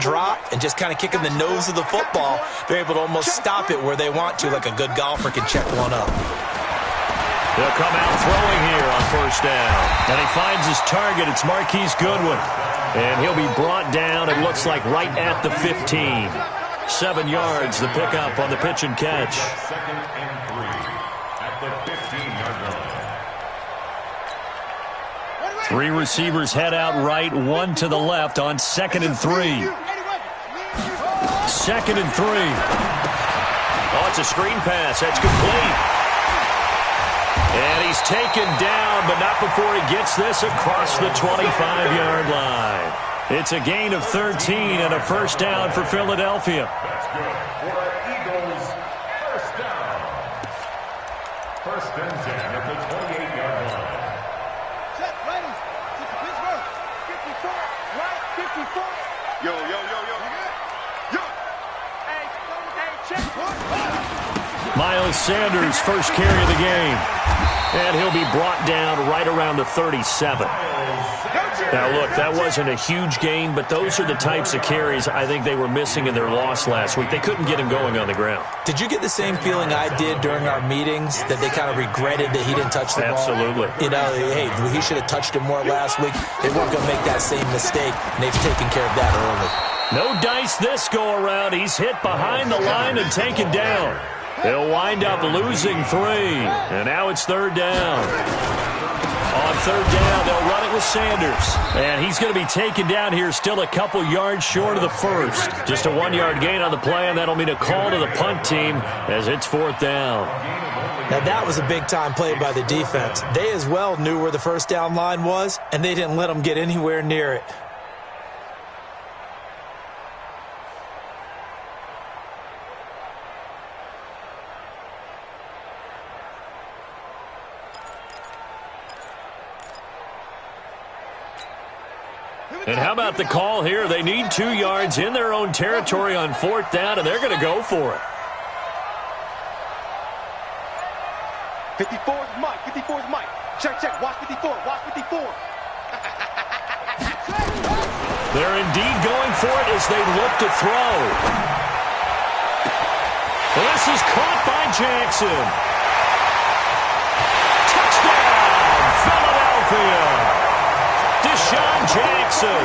drop and just kind of kicking the nose of the football, they're able to almost stop it where they want to, like a good golfer can check one up. He'll come out throwing here on first down. And he finds his target. It's Marquise Goodwin. And he'll be brought down, it looks like, right at the 15. 7 yards, the pickup on the pitch and catch. Second and 3 at the 15-yard line. 3 receivers head out right, 1 to the left on 2nd and 3. 2nd and 3. Oh, it's a screen pass. That's complete. And he's taken down, but not before he gets this across the 25-yard line. It's a gain of 13 and a first down for Philadelphia. That's good for Eagles. First down. First and 10 at the 28-yard line. Set, ready. Get the Pittsburgh. 54, right, 54. Yo. Yo. Hey, check. Miles Sanders, first carry of the game. And he'll be brought down right around the 37. Now, look, that wasn't a huge gain, but those are the types of carries I think they were missing in their loss last week. They couldn't get him going on the ground. Did you get the same feeling I did during our meetings, that they kind of regretted that he didn't touch the ball? Absolutely. You know, hey, he should have touched it more last week. They weren't going to make that same mistake, and they've taken care of that early. No dice this go-around. He's hit behind the line and taken down. He'll wind up losing 3, and now it's third down. On third down, they'll run it with Sanders. And he's going to be taken down here, still a couple yards short of the first. Just a 1-yard gain on the play, and that'll mean a call to the punt team as it's fourth down. Now, that was a big-time play by the defense. They as well knew where the first down line was, and they didn't let them get anywhere near it. And how about the call here? They need 2 yards in their own territory on fourth down, and they're going to go for it. 54 is Mike. 54 is Mike. Check. Watch 54. Watch 54. They're indeed going for it as they look to throw. This is caught by Jackson. Touchdown, Philadelphia. Deshaun Jackson,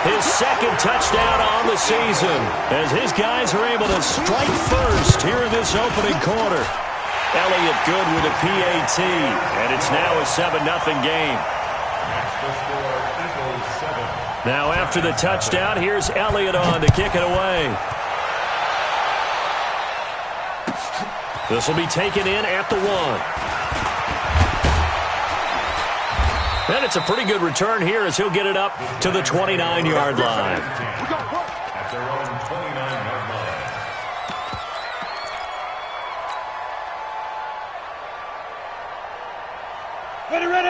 his second touchdown on the season, as his guys are able to strike first here in this opening quarter. Elliott good with a PAT, and it's now a 7-0 game. Now after the touchdown, here's Elliott on to kick it away. This will be taken in at the 1. And it's a pretty good return here as he'll get it up to the 29-yard line. At their own 29-yard line.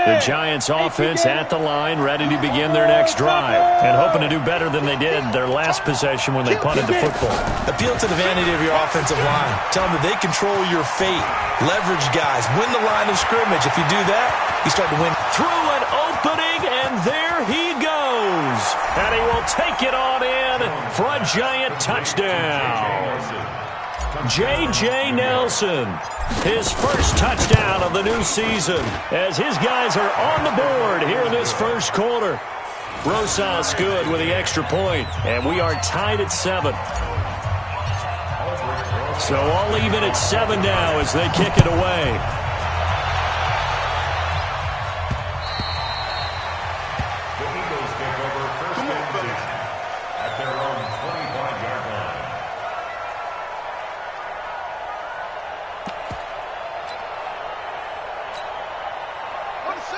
The Giants offense at the line, ready to begin their next drive, and hoping to do better than they did their last possession when they punted the football. Appeal to the vanity of your offensive line. Tell them that they control your fate. Leverage guys. Win the line of scrimmage. If you do that, you start to win. Through an opening, and there he goes. And he will take it on in for a Giant touchdown. J.J. Nelson, his first touchdown of the new season, as his guys are on the board here in this first quarter. Rosas good with the extra point, and we are tied at 7. So all even at 7 now as they kick it away. The Eagles take over first and 10 at their own 25-yard line.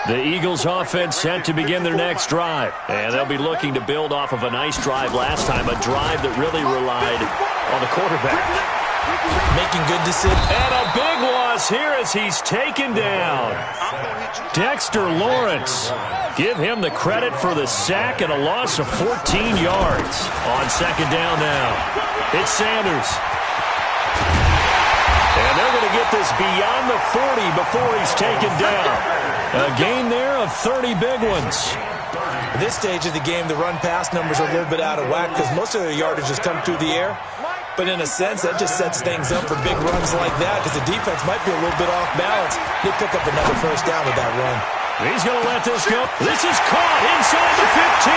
The Eagles offense set to begin their next drive. And they'll be looking to build off of a nice drive last time, a drive that really relied on the quarterback. Making good decisions. And a big loss here as he's taken down. Dexter Lawrence. Give him the credit for the sack and a loss of 14 yards. On second down now. It's Sanders. And they're going to get this beyond the 40 before he's taken down. A gain there of 30 big ones. At this stage of the game, the run-pass numbers are a little bit out of whack because most of their yardage has come through the air. But in a sense, that just sets things up for big runs like that because the defense might be a little bit off balance. They pick up another first down with that run. He's going to let this go. This is caught inside the 15.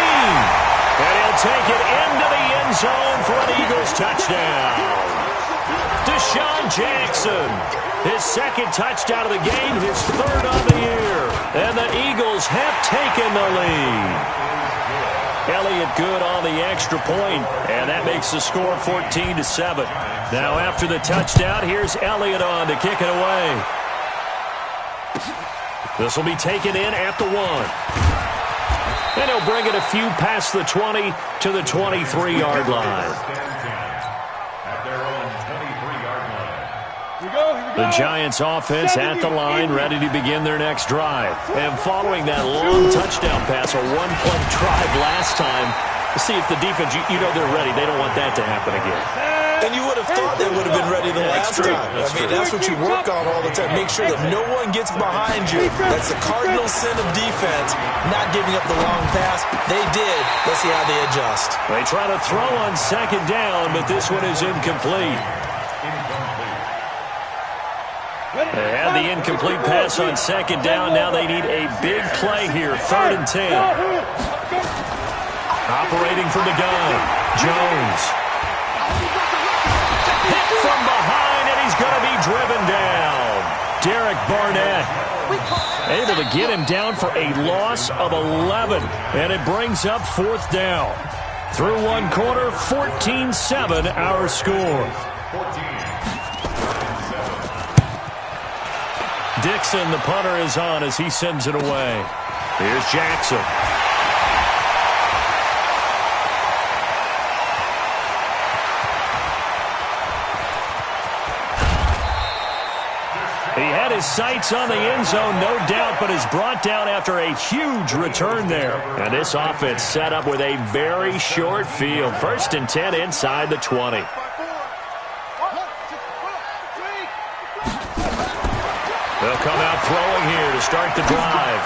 And he'll take it into the end zone for an Eagles touchdown. Deshaun Jackson, his second touchdown of the game, his third on the year. And the Eagles have taken the lead. Elliott good on the extra point, and that makes the score 14-7. Now after the touchdown, here's Elliott on to kick it away. This will be taken in at the 1. And he'll bring it a few past the 20 to the 23-yard line. The Giants offense at the line, ready to begin their next drive. And following that long touchdown pass, a one-play drive last time, to see if the defense, you know they're ready. They don't want that to happen again. And you would have thought they would have been ready the last time. That's what you work on all the time. Make sure that no one gets behind you. That's the cardinal sin of defense, not giving up the long pass. They did. Let's see how they adjust. They try to throw on second down, but this one is incomplete. They had the incomplete pass on second down. Now they need a big play here. 3rd and 10. Operating from the gun, Jones. Hit from behind, and he's going to be driven down. Derek Barnett able to get him down for a loss of 11. And it brings up 4th down. Through one quarter, 14-7 our score. Dixon, the punter, is on as he sends it away. Here's Jackson. He had his sights on the end zone, no doubt, but is brought down after a huge return there. And this offense set up with a very short field. 1st and 10 inside the 20. They'll come out throwing here to start the drive.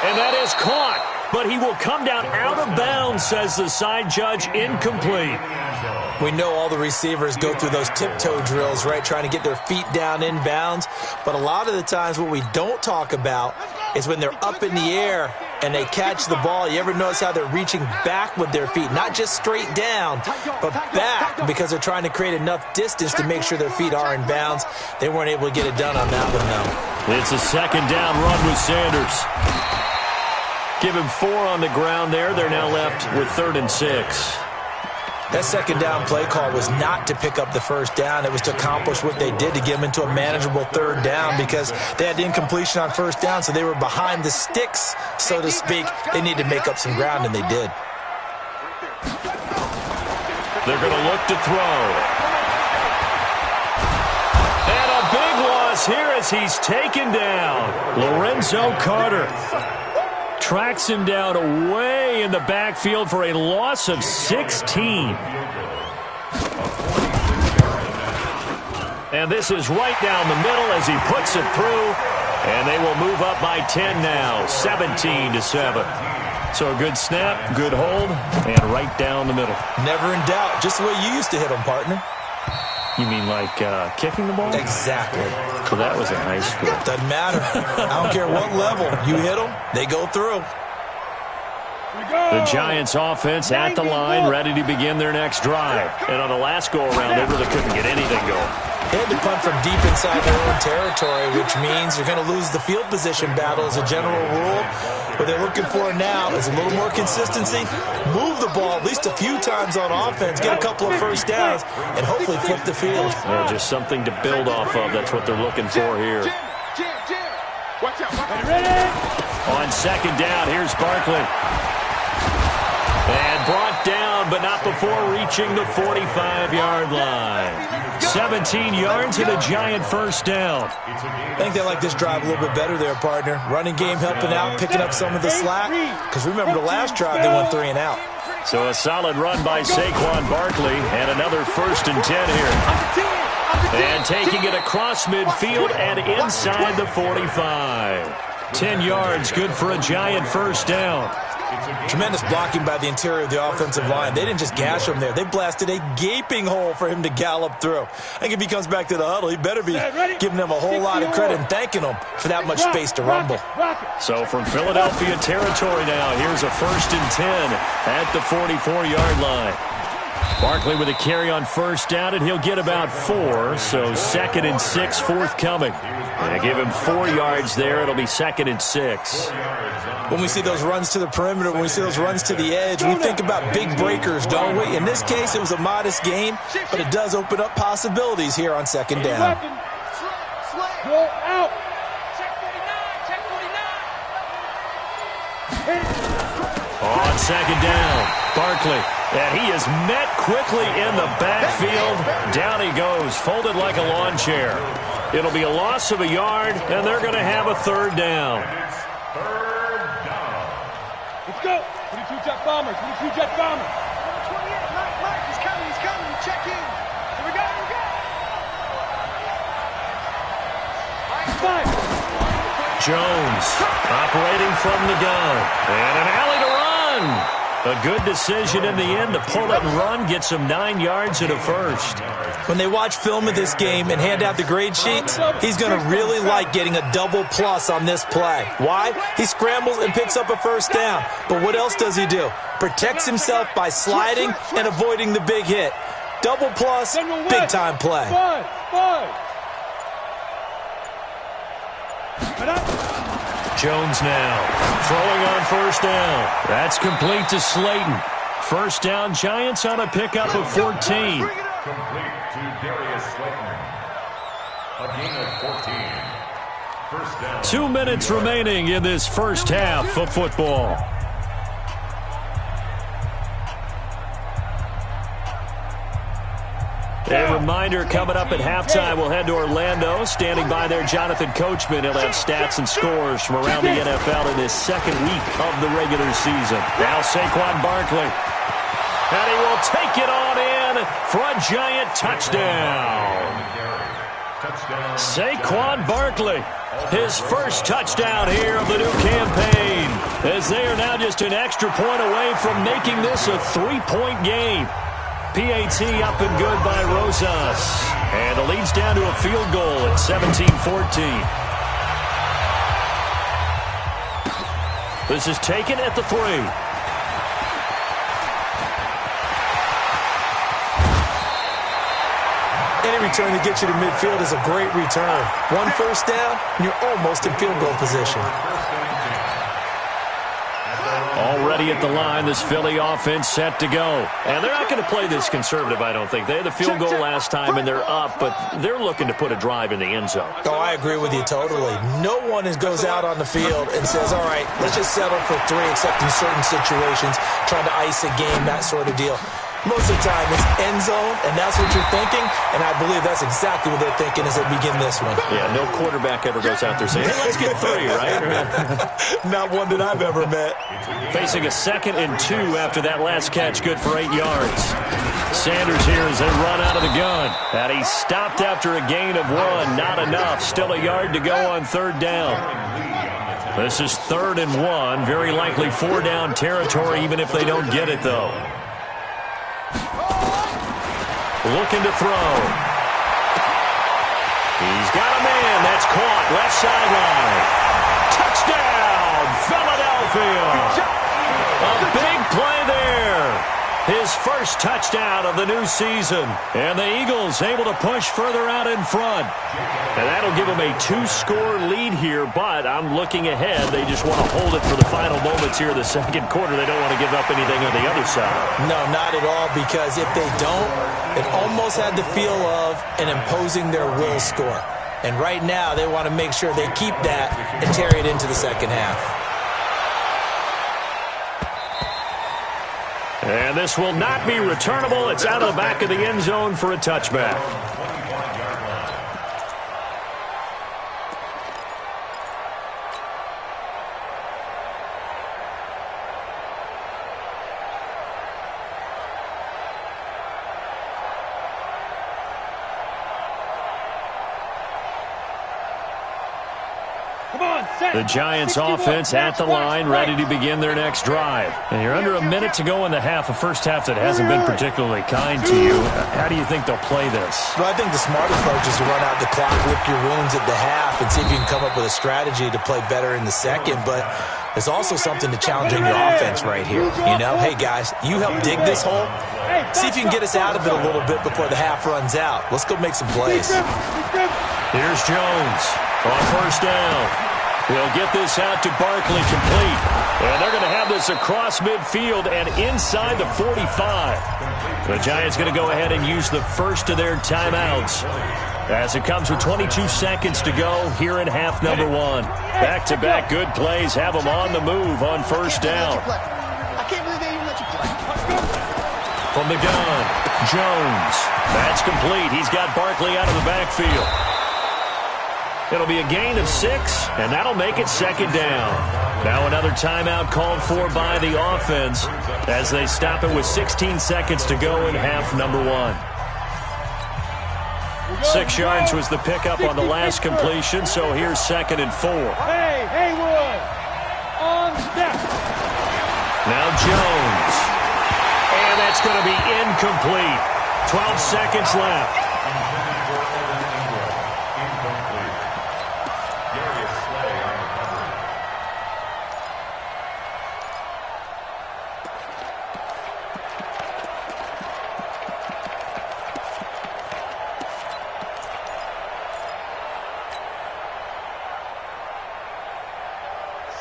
And that is caught, but he will come down out of bounds, says the side judge. Incomplete. We know all the receivers go through those tiptoe drills, right, trying to get their feet down in bounds. But a lot of the times what we don't talk about is when they're up in the air and they catch the ball. You ever notice how they're reaching back with their feet? Not just straight down, but back, because they're trying to create enough distance to make sure their feet are in bounds. They weren't able to get it done on that one, though. It's a second down run with Sanders. Give him 4 on the ground there. They're now left with 3rd and 6. That second down play call was not to pick up the first down. It was to accomplish what they did, to get them into a manageable 3rd down, because they had incompletion on first down, so they were behind the sticks, so to speak. They needed to make up some ground, and they did. They're going to look to throw. And a big loss here as he's taken down. Lorenzo Carter tracks him down away in the backfield for a loss of 16. And this is right down the middle as he puts it through. And they will move up by 10 now, 17-7. So a good snap, good hold, and right down the middle. Never in doubt. Just the way you used to hit them, partner. You mean like kicking the ball? Exactly. So that was in high school. Doesn't matter. I don't care what level. You hit them, they go through. The Giants offense at the line, ready to begin their next drive. And on the last go-around, they really couldn't get anything going. They had to punt from deep inside their own territory, which means you're going to lose the field position battle as a general rule. What they're looking for now is a little more consistency, move the ball at least a few times on offense, get a couple of first downs, and hopefully flip the field. Yeah, just something to build off of. That's what they're looking for here. On second down, here's Barkley. And brought down, but not before reaching the 45-yard line. 17 yards and a Giant first down. I think they like this drive a little bit better there, partner. Running game helping out, picking up some of the slack. Because remember the last drive, they went 3 and out. So a solid run by Saquon Barkley, and another 1st and 10 here. And taking it across midfield and inside the 45. 10 yards, good for a Giant first down. Tremendous blocking by the interior of the offensive line. They didn't just gash him there. They blasted a gaping hole for him to gallop through. I think if he comes back to the huddle, he better be giving them a whole lot of credit and thanking them for that much space to rumble. So from Philadelphia territory now, here's a 1st and 10 at the 44-yard line. Barkley with a carry on first down, and he'll get about 4, so 2nd and 6 forthcoming. They give him 4 yards there. It'll be 2nd and 6. When we see those runs to the perimeter, when we see those runs to the edge, we think about big breakers, don't we? In this case, it was a modest gain, but it does open up possibilities here on 2nd down. Go out. On 2nd down, Barkley. And he is met quickly in the backfield. Down he goes, folded like a lawn chair. It'll be a loss of a yard, and they're going to have a 3rd down. Let's go. 22 jet bomber. 22 jet bomber. Mike, he's coming. Check in. Here we go. Five. Jones operating from the gun. And an alley to run. A good decision in the end to pull it and run, gets him 9 yards and a first. When they watch film of this game and hand out the grade sheets, he's going to really like getting a double plus on this play. Why? He scrambles and picks up a first down. But what else does he do? Protects himself by sliding and avoiding the big hit. Double plus, big time play. Jones now throwing on first down. That's complete to Slayton. First down, Giants on a pickup of 14. Complete to Darius Slayton. A gain of 14. First down. 2 minutes remaining in this first half of football. A reminder, coming up at halftime, we'll head to Orlando. Standing by there, Jonathan Coachman. He'll have stats and scores from around the NFL in this 2nd week of the regular season. Now Saquon Barkley. And he will take it on in for a Giant touchdown. Saquon Barkley, his first touchdown here of the new campaign, as they are now just an extra point away from making this a 3-point game. PAT up and good by Rosas. And the lead's down to a field goal at 17-14. This is taken at the 3. Any return that gets you to midfield is a great return. 1 first down, and you're almost in field goal position. Already at the line, this Philly offense set to go. And they're not going to play this conservative, I don't think. They had the field goal last time, and they're up, but they're looking to put a drive in the end zone. Oh, I agree with you totally. No one goes out on the field and says, all right, let's just settle for 3, except in certain situations, trying to ice a game, that sort of deal. Most of the time, it's end zone, and that's what you're thinking, and I believe that's exactly what they're thinking as they begin this one. Yeah, no quarterback ever goes out there saying, hey, let's get 3, right? Not one that I've ever met. Facing a 2nd and 2 after that last catch, good for 8 yards. Sanders here as they run out of the gun. And he stopped after a gain of 1, not enough. Still a yard to go on 3rd down. This is 3rd and 1, very likely 4-down territory, even if they don't get it, though. Looking to throw. He's got a man. That's caught. Left sideline. Touchdown, Philadelphia. A big play there. His first touchdown of the new season. And the Eagles able to push further out in front. And that'll give them a 2-score lead here, but I'm looking ahead. They just want to hold it for the final moments here in the 2nd quarter. They don't want to give up anything on the other side. No, not at all, because if they don't, it almost had the feel of an imposing their will score. And right now, they want to make sure they keep that and carry it into the 2nd half. And this will not be returnable. It's out of the back of the end zone for a touchback. The Giants offense at the line, ready to begin their next drive. And you're under a minute to go in the half, a first half that hasn't been particularly kind to you. How do you think they'll play this? Well, I think the smart approach is to run out the clock, lick your wounds at the half, and see if you can come up with a strategy to play better in the second. But there's also something to challenging your offense right here. You know, hey, guys, you help dig this hole. See if you can get us out of it a little bit before the half runs out. Let's go make some plays. Here's Jones on first down. He'll get this out to Barkley complete. And they're going to have this across midfield and inside the 45. The Giants going to go ahead and use the first of their timeouts as it comes with 22 seconds to go here in half number one. Back-to-back good plays have them on the move on first down. I can't believe they even let you play. From the gun, Jones. That's complete. He's got Barkley out of the backfield. It'll be a gain of 6, and that'll make it second down. Now another timeout called for by the offense as they stop it with 16 seconds to go in half number one. 6 yards was the pickup on the last completion, so here's 2nd and 4. Hey, Haywood, on step. Now Jones. And that's going to be incomplete. 12 seconds left.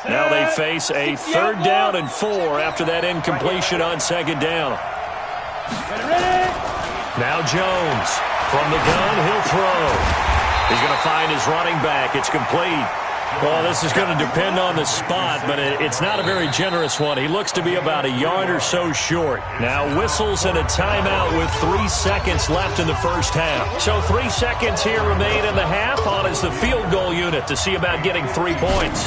Now they face a 3rd down and 4 after that incompletion on 2nd down. Now Jones from the gun, he'll throw. He's going to find his running back. It's complete. Well, this is going to depend on the spot, but it's not a very generous one. He looks to be about a yard or so short. Now whistles and a timeout with 3 seconds left in the first half. So 3 seconds here remain in the half. On is the field goal unit to see about getting 3 points.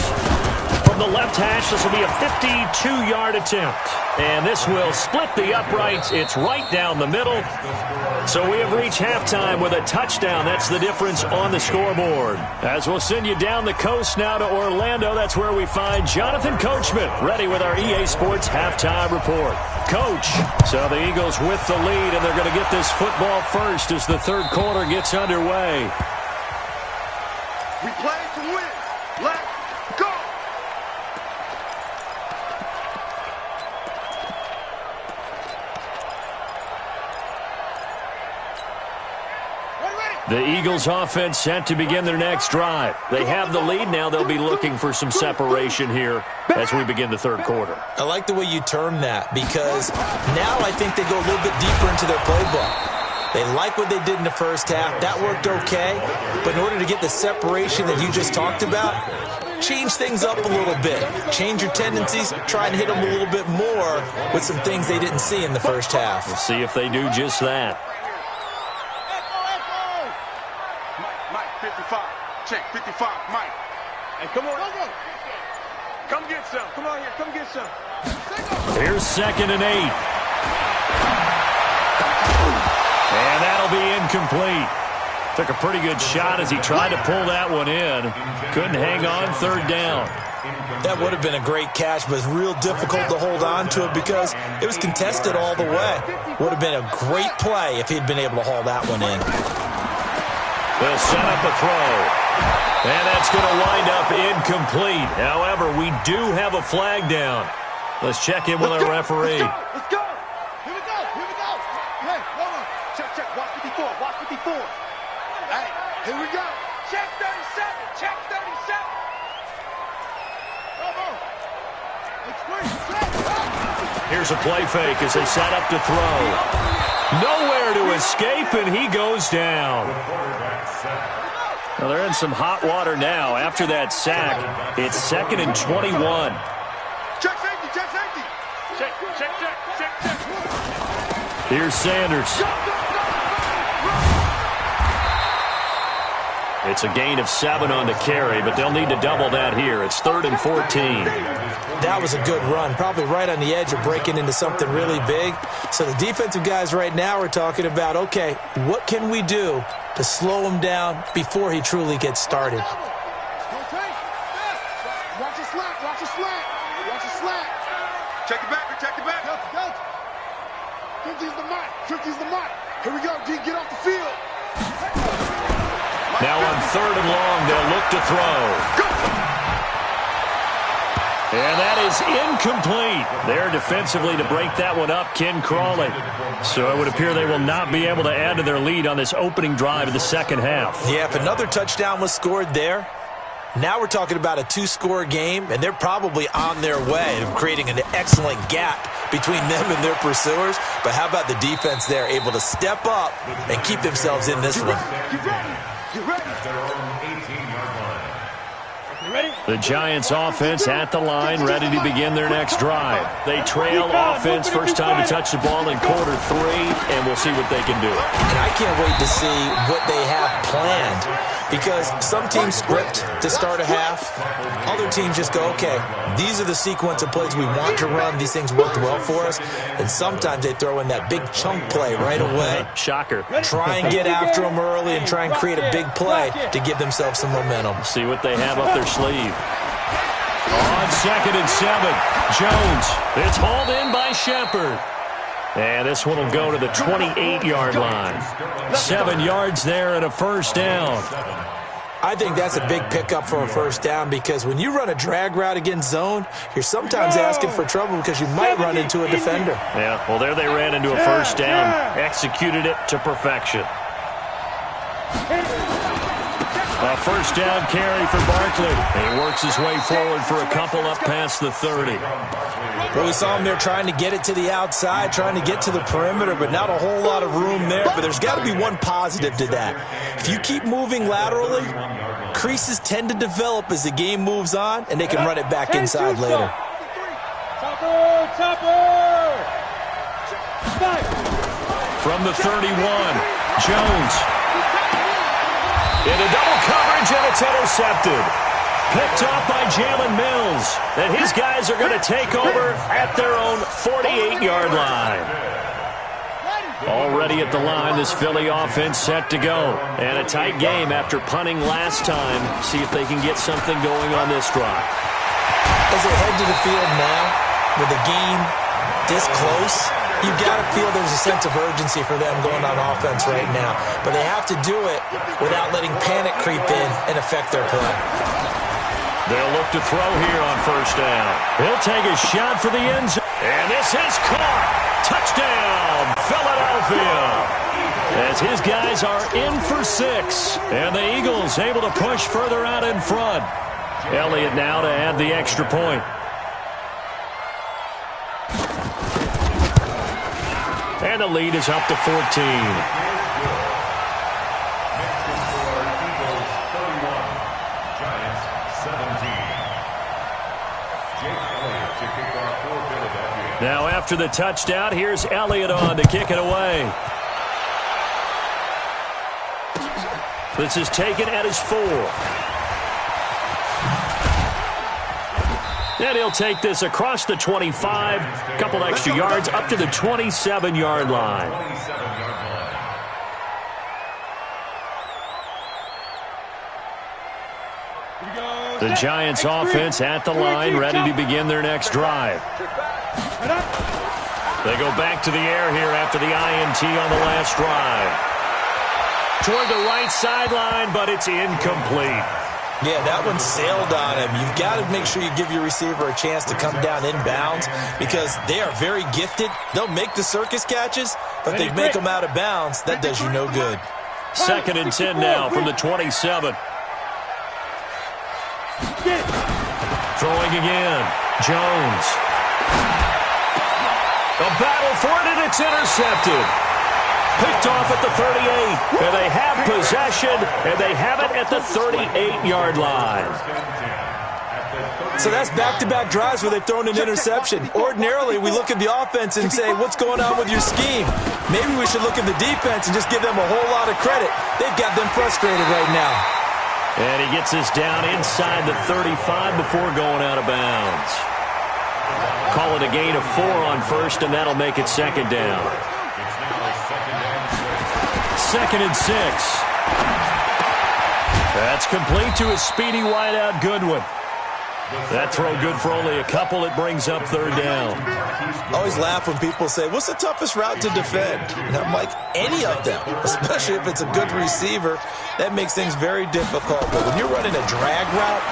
From the left hash, this will be a 52-yard attempt. And this will split the uprights. It's right down the middle. So we have reached halftime with a touchdown. That's the difference on the scoreboard. As we'll send you down the coast now to Orlando, that's where we find Jonathan Coachman ready with our EA Sports halftime report. Coach, so the Eagles with the lead, and they're going to get this football first as the third quarter gets underway. We play to win. Let's go. The Eagles offense set to begin their next drive. They have the lead now. They'll be looking for some separation here as we begin the third quarter. I like the way you term that because now I think they go a little bit deeper into their playbook. They like what they did in the first half. That worked okay. But in order to get the separation that you just talked about, change things up a little bit. Change your tendencies. Try and hit them a little bit more with some things they didn't see in the first half. We'll see if they do just that. Mike, 55. Check, 55, Mike. Hey, come on. Come get some. Come on here. Come get some. Here's 2nd and 8. And that'll be incomplete. Took a pretty good shot as he tried to pull that one in. Couldn't hang on 3rd down. That would have been a great catch, but it's real difficult to hold on to it because it was contested all the way. Would have been a great play if he'd been able to haul that one in. They'll set up a throw. And that's going to wind up incomplete. However, we do have a flag down. Let's check in with our referee. Let's go. Here we go. Here we go. Hey, hold on. Check. Watch 54. Watch 54. Hey, here we go. Check 37. Check 37. Come on. Here's a play fake as they set up to throw. Nowhere to escape, and he goes down. Well, they're in some hot water now. After that sack, it's 2nd and 21. Check safety. Check. Here's Sanders. It's a gain of 7 on the carry, but they'll need to double that here. It's 3rd and 14. That was a good run, probably right on the edge of breaking into something really big. So the defensive guys right now are talking about, okay, what can we do to slow him down before he truly gets started? 50's the mark. Here we go, D. Get off the field. Now on 3rd and long, they'll look to throw. And that is incomplete. There defensively to break that one up, Ken Crawley. So it would appear they will not be able to add to their lead on this opening drive of the second half. Yeah, if another touchdown was scored there, now we're talking about a 2-score game, and they're probably on their way of creating an excellent gap between them and their pursuers. But how about the defense there, able to step up and keep themselves in this one? Get ready. The Giants offense at the line, ready to begin their next drive. They trail offense, first time to touch the ball in quarter 3, and we'll see what they can do. And I can't wait to see what they have planned, because some teams script to start a half. Other teams just go, okay, these are the sequence of plays we want to run. These things worked well for us. And sometimes they throw in that big chunk play right away. Shocker. Try and get after them early and try and create a big play to give themselves some momentum. See what they have up their sleeve. On 2nd and 7, Jones. It's hauled in by Shepard. And this one will go to the 28-yard line. 7 yards there and a first down. I think that's a big pickup for a first down, because when you run a drag route against zone, you're sometimes asking for trouble because you might run into a defender. Yeah, well, there they ran into a first down. Executed it to perfection. A first down carry for Barkley. He works his way forward for a couple up past the 30. Well, we saw him there trying to get it to the outside, trying to get to the perimeter, but not a whole lot of room there. But there's got to be one positive to that. If you keep moving laterally, creases tend to develop as the game moves on, and they can run it back inside later. From the 31, Jones. Into double coverage, and it's intercepted. Picked off by Jalen Mills. And his guys are going to take over at their own 48-yard line. Already at the line, this Philly offense set to go. And a tight game after punting last time. See if they can get something going on this drive. As they head to the field now, with the game this close, you've got to feel there's a sense of urgency for them going on offense right now. But they have to do it without letting panic creep in and affect their play. They'll look to throw here on first down. He'll take a shot for the end zone. And this is caught. Touchdown, Philadelphia. As his guys are in for 6. And the Eagles able to push further out in front. Elliott now to add the extra point. And the lead is up to 14. Now after the touchdown, here's Elliott on to kick it away. This is taken at his 4. And he'll take this across the 25, a couple extra yards up to the 27-yard line. The Giants offense at the line, ready to begin their next drive. They go back to the air here after the INT on the last drive. Toward the right sideline, but it's incomplete. Yeah, that one sailed on him. You've got to make sure you give your receiver a chance to come down inbounds, because they are very gifted. They'll make the circus catches, but they make them out of bounds. That does you no good. 2nd and 10 now from the 27. Throwing again. Jones. A battle for it, and it's intercepted. Picked off at the 38. And they have possession, and they have it at the 38-yard line. So that's back-to-back drives where they've thrown an interception. Ordinarily, we look at the offense and say, what's going on with your scheme? Maybe we should look at the defense and just give them a whole lot of credit. They've got them frustrated right now. And he gets this down inside the 35 before going out of bounds. Call it a gain of 4 on first, and that'll make it 2nd down. 2nd and 6. That's complete to a speedy wideout Goodwin. That throw good for only a couple. It brings up third down. I always laugh when people say, what's the toughest route to defend? And I'm like, any of them, especially if it's a good receiver. That makes things very difficult. But when you're running a drag route,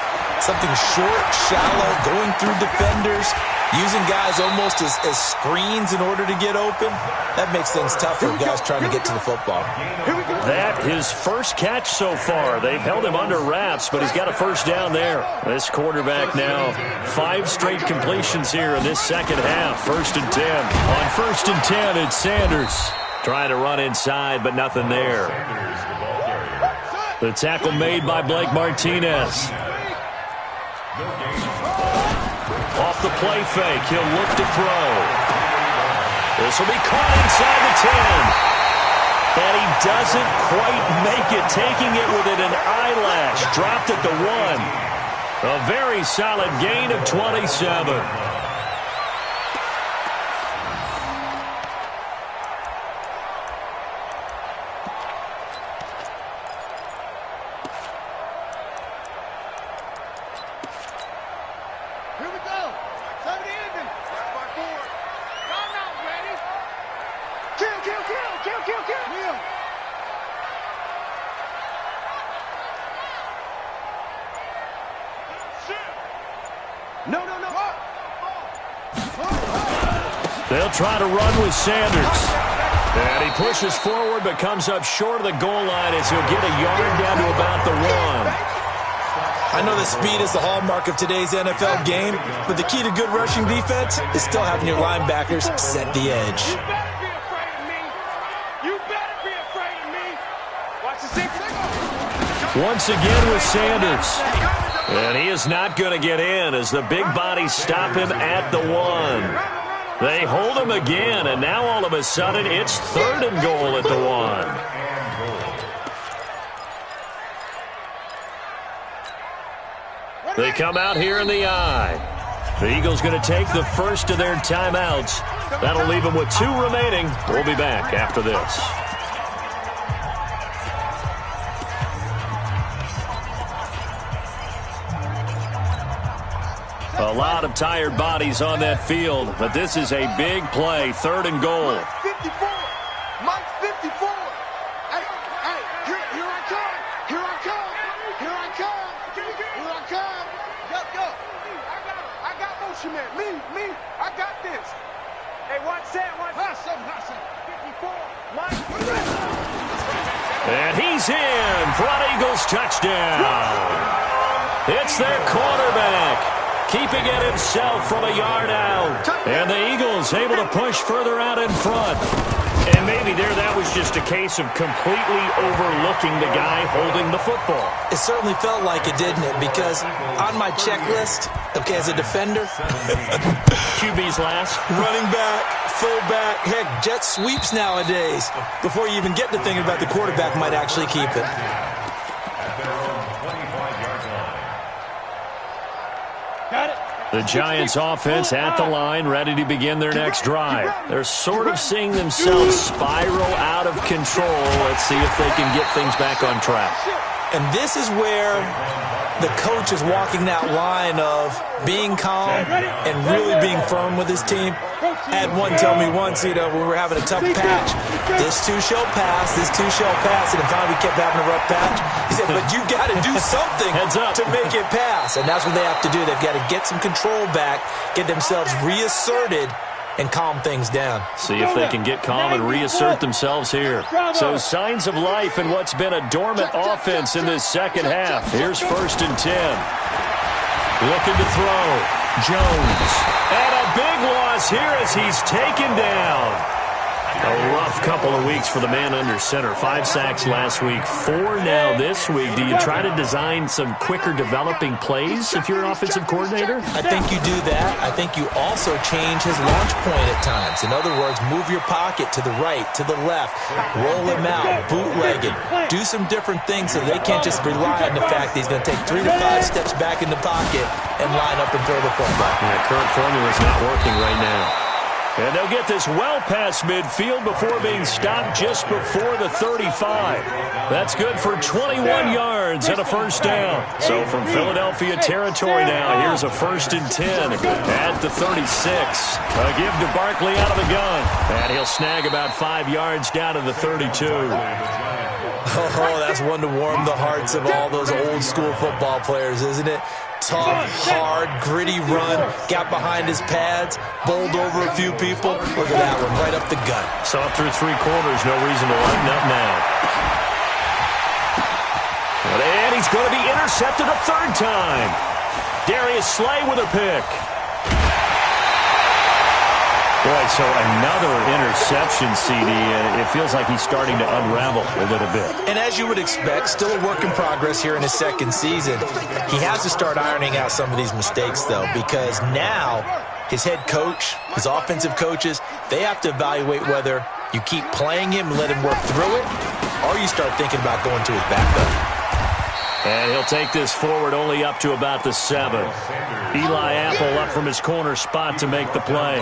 something short, shallow, going through defenders, using guys almost as screens in order to get open, that makes things tough for guys trying to get to the football. That his first catch so far. They've held him under wraps, but he's got a first down there. This quarterback now, 5 straight completions here in this second half. 1st and 10. On 1st and 10, it's Sanders. Trying to run inside, but nothing there. The tackle made by Blake Martinez. Off the play fake, he'll look to throw. This will be caught inside the 10. And he doesn't quite make it, taking it within an eyelash. Dropped at the 1. A very solid gain of 27. They'll try to run with Sanders. And he pushes forward but comes up short of the goal line as he'll get a yard down to about the 1. I know that speed is the hallmark of today's NFL game, but the key to good rushing defense is still having your linebackers set the edge. You better be afraid of me. Watch the six. Once again with Sanders. And he is not going to get in as the big bodies stop him at the 1. They hold him again, and now all of a sudden it's 3rd and goal at the 1. They come out here in the eye. The Eagles going to take the first of their timeouts. That'll leave them with 2 remaining. We'll be back after this. A lot of tired bodies on that field, but this is a big play. 3rd and goal. Mike 54. Mike 54. Hey, here I come. Here I come. Here I come. Here I come. Go. I got motion man. Me. I got this. Hey, watch that. Hustle. 54. Mike. And he's in for an Eagles touchdown. It's their quarterback, keeping it himself from a yard out. And the Eagles able to push further out in front. And maybe that was just a case of completely overlooking the guy holding the football. It certainly felt like it, didn't it? Because on my checklist, okay, as a defender, QB's last. running back, fullback, heck, jet sweeps nowadays. Before you even get to thinking about the quarterback might actually keep it. The Giants offense at the line, ready to begin their next drive. They're sort of seeing themselves spiral out of control. Let's see if they can get things back on track. And this is where the coach is walking that line of being calm and really being firm with his team. I had one tell me once, when we were having a tough patch, this too shall pass, and then finally we kept having a rough patch. He said, but you got to do something to make it pass. And that's what they have to do. They've got to get some control back, get themselves reasserted, and calm things down. See if they can get calm and reassert themselves here. So signs of life in what's been a dormant offense in this second half. Here's 1st and 10. Looking to throw. Jones. And a big loss here as he's taken down. A rough couple of weeks for the man under center. 5 sacks last week, 4 now this week. Do you try to design some quicker developing plays if you're an offensive coordinator? I think you do that. I think you also change his launch point at times. In other words, move your pocket to the right, to the left, roll him out, bootleg it. Do some different things so they can't just rely on the fact that he's going to take 3 to 5 steps back in the pocket and line up and throw the football. Yeah, current formula is not working right now. And they'll get this well past midfield before being stopped just before the 35. That's good for 21 yards and a first down. So from Philadelphia territory now, here's a 1st and 10 at the 36. A give to Barkley out of the gun. And he'll snag about 5 yards down to the 32. Oh, that's one to warm the hearts of all those old school football players, isn't it? Tough, hard, gritty run, got behind his pads, bowled over a few people. Look at that one, right up the gut. So through 3 quarters, no reason to lighten up now. And he's going to be intercepted a 3rd time. Darius Slay with a pick. Boy, so another interception, CD. It feels like he's starting to unravel a little bit. And as you would expect, still a work in progress here in his 2nd season. He has to start ironing out some of these mistakes, though, because now his head coach, his offensive coaches, they have to evaluate whether you keep playing him and let him work through it, or you start thinking about going to his backup. And he'll take this forward only up to about the 7. Eli Apple up from his corner spot to make the play.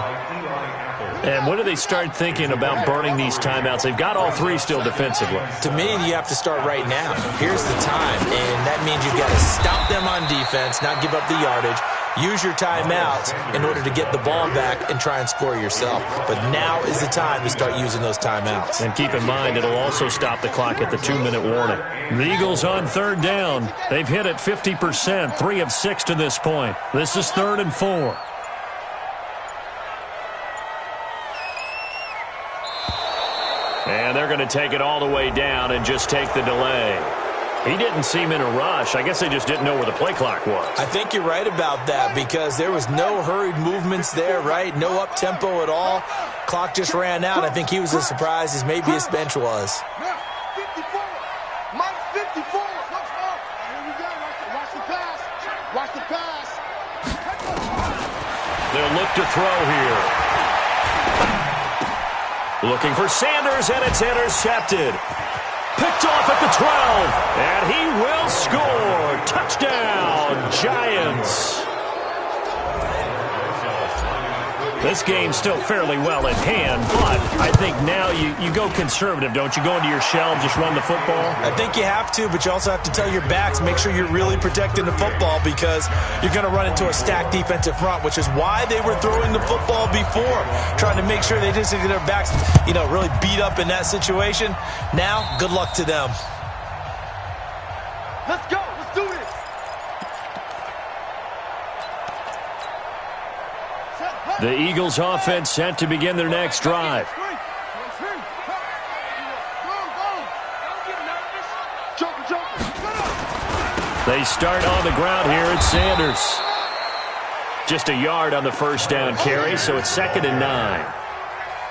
And when do they start thinking about burning these timeouts? They've got all 3 still defensively. To me, you have to start right now. Here's the time, and that means you've got to stop them on defense, not give up the yardage, use your timeouts in order to get the ball back and try and score yourself. But now is the time to start using those timeouts. And keep in mind, it'll also stop the clock at the 2-minute warning. The Eagles on 3rd down. They've hit it 50%, 3 of 6 to this point. This is 3rd and 4. And they're going to take it all the way down and just take the delay. He didn't seem in a rush. I guess they just didn't know where the play clock was. I think you're right about that because there was no hurried movements there, right? No up-tempo at all. Clock just ran out. I think he was as surprised as maybe his bench was. Now, 54. Mike 54. Here we go. Watch the pass. Watch the pass. They'll look to throw here. Looking for Sanders, and it's intercepted. Picked off at the 12, and he will score. Touchdown, Giants. This game's still fairly well in hand, but I think now you go conservative, don't you? Go into your shell and just run the football? I think you have to, but you also have to tell your backs, make sure you're really protecting the football because you're going to run into a stacked defensive front, which is why they were throwing the football before, trying to make sure they just get their backs, really beat up in that situation. Now, good luck to them. Let's go. Let's do this. The Eagles offense set to begin their next drive. They start on the ground here at Sanders. Just a yard on the 1st down carry, so it's 2nd and 9.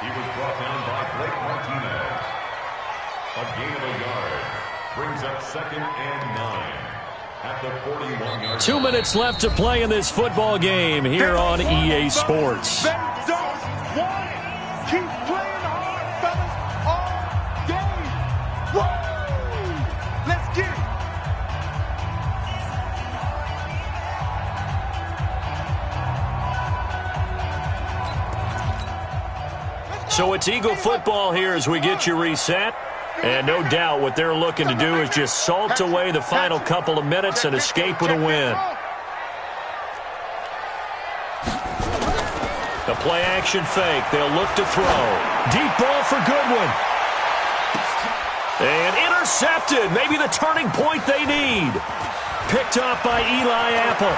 He was brought down by Blake Martinez. A gain of a yard brings up 2nd and 9 at the 41-yard 2 minutes left to play in this football game here on EA Sports. They don't want it. Keep playing hard, fellas, all game. Woo! Let's get it. So it's Eagle football here as we get you reset. And no doubt what they're looking to do is just salt away the final couple of minutes and escape with a win. The play-action fake. They'll look to throw. Deep ball for Goodwin. And intercepted. Maybe the turning point they need. Picked up by Eli Apple.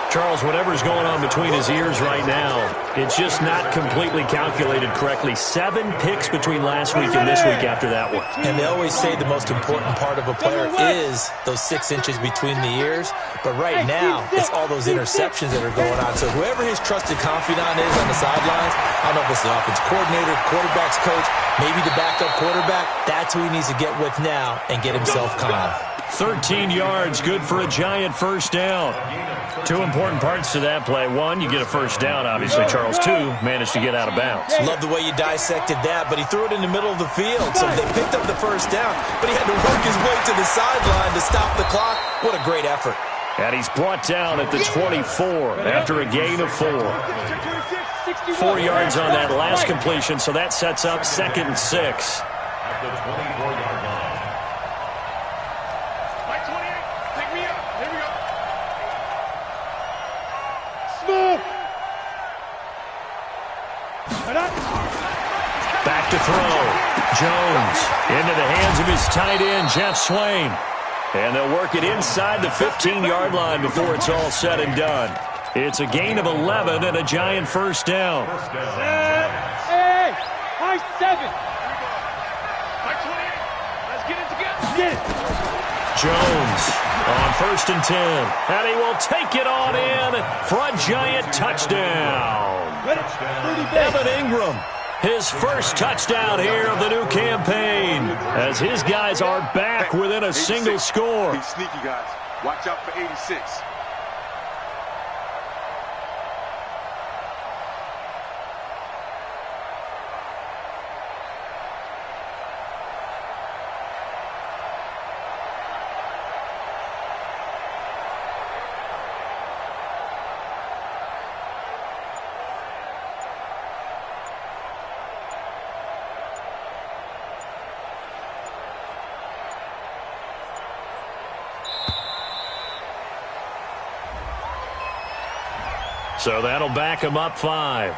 Charles, whatever's going on between his ears right now, it's just not completely calculated correctly. 7 picks between last week and this week after that one. And they always say the most important part of a player is those 6 inches between the ears. But right now, it's all those interceptions that are going on. So whoever his trusted confidant is on the sidelines, I don't know if it's the offense coordinator, quarterback's coach, maybe the backup quarterback, that's who he needs to get with now and get himself calm. 13 yards, good for a Giant 1st down. 2 important parts to that play. 1, you get a 1st down, obviously. Charles, 2, managed to get out of bounds. Love the way you dissected that, but he threw it in the middle of the field, so they picked up the 1st down, but he had to work his way to the sideline to stop the clock. What a great effort. And he's brought down at the 24 after a gain of 4. 4 yards on that last completion, so that sets up 2nd and 6. At the 24-yard line. Mike 28, pick me up. Here we go. Smooth. Back to throw. Jones into the hands of his tight end, Jeff Swain. And they'll work it inside the 15-yard line before it's all said and done. It's a gain of 11 and a Giant first down. Hey, high 7. Mike 28, let's get it together. Get it. Jones on 1st and 10. And he will take it on in for a Giant touchdown. Evan Ingram, his first touchdown here of the new campaign, as his guys are back within a single score. He's sneaky, guys. Watch out for 86. So that'll back him up 5.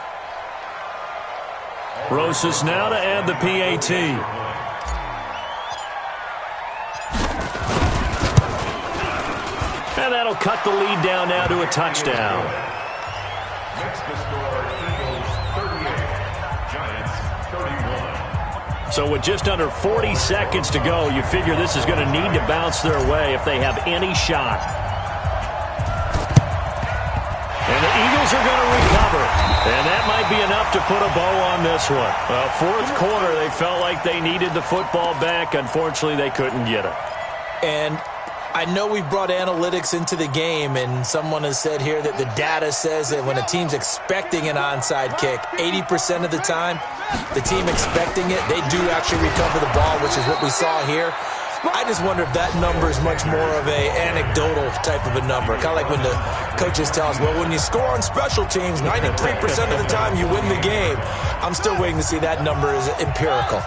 Rosas now to add the PAT. And that'll cut the lead down now to a touchdown. Next to score, Eagles 38, Giants 31. So with just under 40 seconds to go, you figure this is going to need to bounce their way if they have any shot. And the Eagles are going to recover. And that might be enough to put a bow on this one. Fourth quarter, they felt like they needed the football back. Unfortunately, they couldn't get it. And I know we've brought analytics into the game, and someone has said here that the data says that when a team's expecting an onside kick, 80% of the time, the team expecting it, they do actually recover the ball, which is what we saw here. I just wonder if that number is much more of a anecdotal type of a number. Kind of like when the coaches tell us, well, when you score on special teams, 93% of the time you win the game. I'm still waiting to see that number is empirical.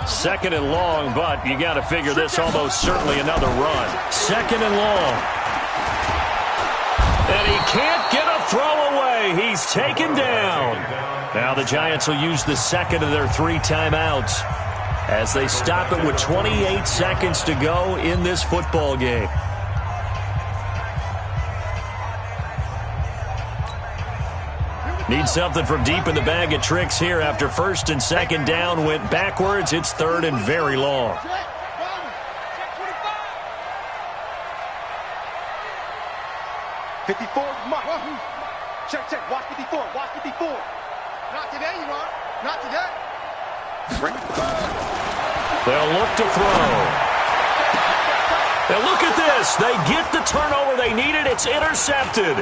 2nd and long, but you got to figure this almost certainly another run. 2nd and long. And he can't get a throw away. He's taken down. Now the Giants will use the 2nd of their 3 timeouts as they stop it with 28 seconds to go in this football game. Need something from deep in the bag of tricks here after 1st and 2nd down went backwards. It's 3rd and very long. Check, watch 54, watch 54. Not today, you are. Not today. They'll look to throw. Now look at this. They get the turnover they needed. It's intercepted.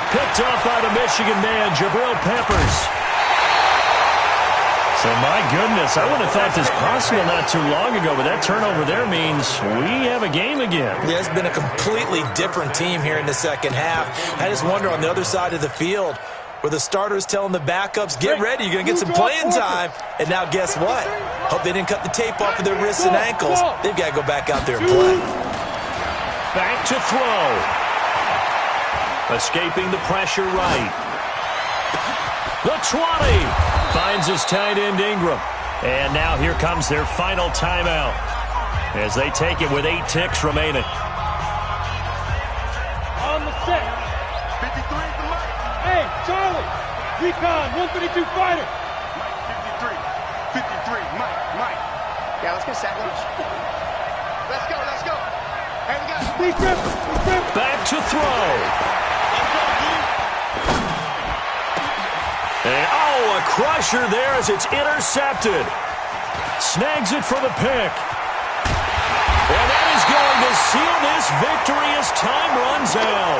Picked up by the Michigan man, Jabril Peppers. So, my goodness, I wouldn't have thought this possible not too long ago, but that turnover there means we have a game again. Yeah, it's been a completely different team here in the second half. I just wonder on the other side of the field, where the starters telling the backups, get ready, you're going to get some playing time. And now guess what? Hope they didn't cut the tape off of their wrists and ankles. They've got to go back out there and play. Back to throw. Escaping the pressure right. The 20. Finds his tight end Ingram. And now here comes their final timeout as they take it with 8 ticks remaining. On the set. 53 for Mike. Hey, Charlie. Recon, 132 fighter. Mike, 53. Mike. Yeah, let's get set. Let's go. Hey, we got Please grip. Back to throw. And, a crusher there as it's intercepted. Snags it for the pick. And that is going to seal this victory as time runs out.